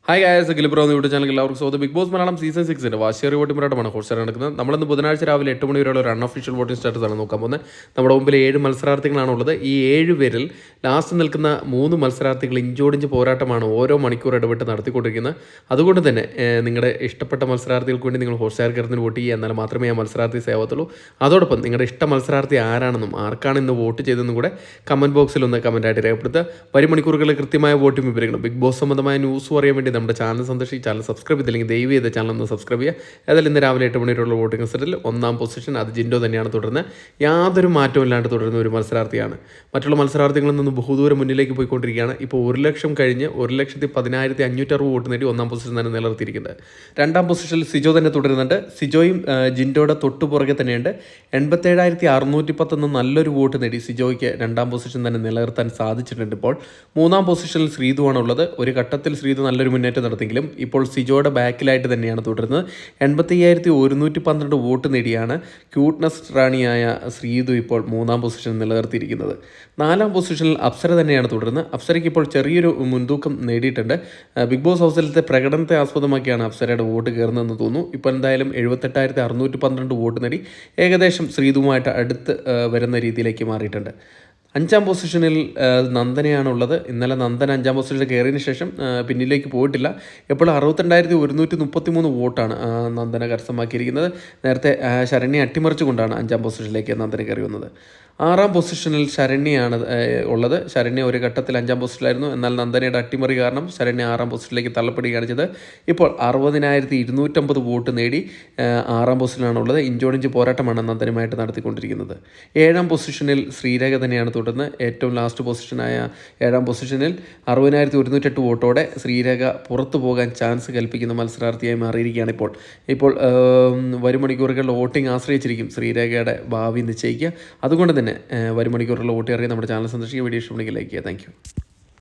Hi guys ഗിലിബ്രോ YouTube channel എല്ലാവർക്കും സ്വാഗതം. Big boss Malayalam season 6 വാശിയേറിയ വോട്ടിംഗ് പോരാട്ടമാണ് ഹോട്ട്സ്റ്റാർ നടക്കുന്നത്. നമ്മളിന്ന് ബുധനാഴ്ച രാവിലെ 8 മണി വരെയുള്ള ഒരു അൺഒഫീഷ്യൽ വോട്ടിംഗ് സ്റ്റാറ്റസ് ആണ് നോക്കാൻ പോകുന്നത്. നമ്മുടെ മുമ്പിൽ 7 മത്സരാർത്ഥികളാണ് ഉള്ളത്. ഈ 7 പേരിൽ ലാസ്റ്റ് നിൽക്കുന്ന 3 മത്സരാർത്ഥികൾ ഇഞ്ചോടിഞ്ച് പോരാട്ടമാണ് ഓരോ മണിക്കൂർ ഇടവിട്ട് നടത്തിക്കൊണ്ടിരിക്കുന്നത്. അതുകൊണ്ട് തന്നെ നിങ്ങളുടെ ഇഷ്ടപ്പെട്ട മത്സരാർത്ഥികൾക്ക് വേണ്ടി നിങ്ങൾ ഹോട്ട്സ്റ്റാർ കയറുന്നതിന് വോട്ട് ചെയ്യുക, എന്നാൽ മാത്രമേ ആ മത്സരാർത്ഥി സേവത്തുള്ളൂ. അതോടൊപ്പം നിങ്ങളുടെ ഇഷ്ട മത്സരാർത്ഥി ആരാണെന്നും ആർക്കാണ് ഇന്ന് വോട്ട് ചെയ്തതെന്നും കൂടെ കമൻറ്റ് ബോക്സിൽ ഒന്ന് കമൻറ്റായിട്ട് രേഖപ്പെടുത്തുക. വരും മണിക്കൂറുകളിൽ കൃത്യമായ വോട്ടിംഗ് വിവരങ്ങളും ബിഗ് ബോസ് സംബന്ധമായ ന്യൂസും അറിയാൻ വേണ്ടി നമ്മുടെ ചാനൽ സന്ദർശിച്ച് ചാനൽ സബ്സ്ക്രൈബ് ചെയ്തില്ലെങ്കിൽ ദയവ് ചെയ്ത് ചാനൽ ഒന്ന് സബ്സ്ക്രൈബ് ചെയ്യുക. ഏതായാലും ഇന്ന് രാവിലെ 8 മണിയുള്ള വോട്ടിംഗ് റിസൾട്ടിൽ 1ാം പൊസിഷൻ അത് ജിൻഡോ തന്നെയാണ് തുടരുന്നത്. യാതൊരു മാറ്റവും ഇല്ലാണ്ട് തുടരുന്ന ഒരു മത്സരാർത്ഥിയാണ്. മറ്റുള്ള മത്സരാർത്ഥികളിൽ നിന്ന് ബഹുദൂരം മുന്നിലേക്ക് പോയിക്കൊണ്ടിരിക്കുകയാണ്. ഇപ്പോൾ 1 ലക്ഷം കഴിഞ്ഞ് 1,10,560 വോട്ട് നേടി 1ാം പൊസിഷൻ തന്നെ നിലനിർത്തിയിരിക്കുന്നത്. 2ാം പൊസിഷനിൽ സിജോ തന്നെ തുടരുന്നുണ്ട്. സിജോയും ജിൻഡോയുടെ തൊട്ടു പുറകെ തന്നെയുണ്ട്. 87,610 എന്ന നല്ലൊരു വോട്ട് നേടി സിജോയ്ക്ക് 2ാം പൊസിഷൻ തന്നെ നിലനിർത്താൻ സാധിച്ചിട്ടുണ്ട്. ഇപ്പോൾ 3ാം പൊസിഷനിൽ ശ്രീതുവാണ് ഉള്ളത്. ഒരു ഘട്ടത്തിൽ ശ്രീതു നല്ലൊരു മുന്നേറ്റം നടത്തിയെങ്കിലും ഇപ്പോൾ സിജോയുടെ ബാക്കിലായിട്ട് തന്നെയാണ് തുടരുന്നത്. 85,112 വോട്ട് നേടിയാണ് ക്യൂട്ട്നസ് റാണിയായ ശ്രീതു ഇപ്പോൾ 3ാം പൊസിഷൻ നിലനിർത്തിയിരിക്കുന്നത്. 4ാം പൊസിഷനിൽ അപ്സര തന്നെയാണ് തുടരുന്നത്. അപ്സരയ്ക്ക് ഇപ്പോൾ ചെറിയൊരു മുൻതൂക്കം നേടിയിട്ടുണ്ട്. ബിഗ് ബോസ് ഹൗസിലത്തെ പ്രകടനത്തെ ആസ്പദമാക്കിയാണ് അപ്സരയുടെ വോട്ട് കയറുന്നതെന്ന് തോന്നുന്നു. ഇപ്പോൾ എന്തായാലും 78,612 വോട്ട് നേടി ഏകദേശം ശ്രീതുവുമായിട്ട് അടുത്ത് വരുന്ന രീതിയിലേക്ക് മാറിയിട്ടുണ്ട്. 5ാം പൊസിഷനിൽ നന്ദനയാണുള്ളത്. ഇന്നലെ നന്ദൻ 5ാം പൊസിഷനിൽ കയറിയതിന് ശേഷം പിന്നിലേക്ക് പോയിട്ടില്ല. ഇപ്പോൾ 62,133 വോട്ടാണ് നന്ദന കരസ്ഥമാക്കിയിരിക്കുന്നത്. നേരത്തെ ശരണ്യെ അട്ടിമറിച്ചുകൊണ്ടാണ് 5ാം പൊസിഷനിലേക്ക് നന്ദന കയറി വന്നത്. 6ാം പൊസിഷനിൽ ശരണ്യാണ് ഉള്ളത്. ശരണ്യ ഒരു ഘട്ടത്തിൽ 5ാം പൊസിഷനിലായിരുന്നു. എന്നാൽ നന്ദനയുടെ അട്ടിമറി കാരണം ശരണ്യ 6ാം പൊസിഷനിലേക്ക് തള്ളപ്പെടുകയാണ് ചെയ്തത്. ഇപ്പോൾ 60,250 വോട്ട് നേടി 6ാം പൊസിഷനിലാണുള്ളത്. ഇഞ്ചോടിഞ്ച് പോരാട്ടമാണ് നന്ദനുമായിട്ട് നടത്തിക്കൊണ്ടിരിക്കുന്നത്. 7ാം പൊസിഷനിൽ ശ്രീരേഖ തന്നെയാണ് തുടർന്ന്. ഏറ്റവും ലാസ്റ്റ് പൊസിഷനായ 7ാം പൊസിഷനിൽ 60,108 വോട്ടോടെ ശ്രീരേഖ പുറത്തു പോകാൻ ചാൻസ് കൽപ്പിക്കുന്ന മത്സരാർത്ഥിയായി മാറിയിരിക്കുകയാണ്. ഇപ്പോൾ വരും മണിക്കൂറുകളിൽ വോട്ടിംഗ് ആശ്രയിച്ചിരിക്കും ശ്രീരേഖയുടെ ഭാവി നിശ്ചയിക്കുക. അതുകൊണ്ട് തന്നെ വരും മണിക്കൂറുകളിൽ വോട്ട് അറിയാൻ നമ്മുടെ ചാനൽ സന്ദർശിക്കുക. വീഡിയോ ഇഷ്ടമുണ്ടെങ്കിൽ ലൈക്ക് ചെയ്യുക. താങ്ക്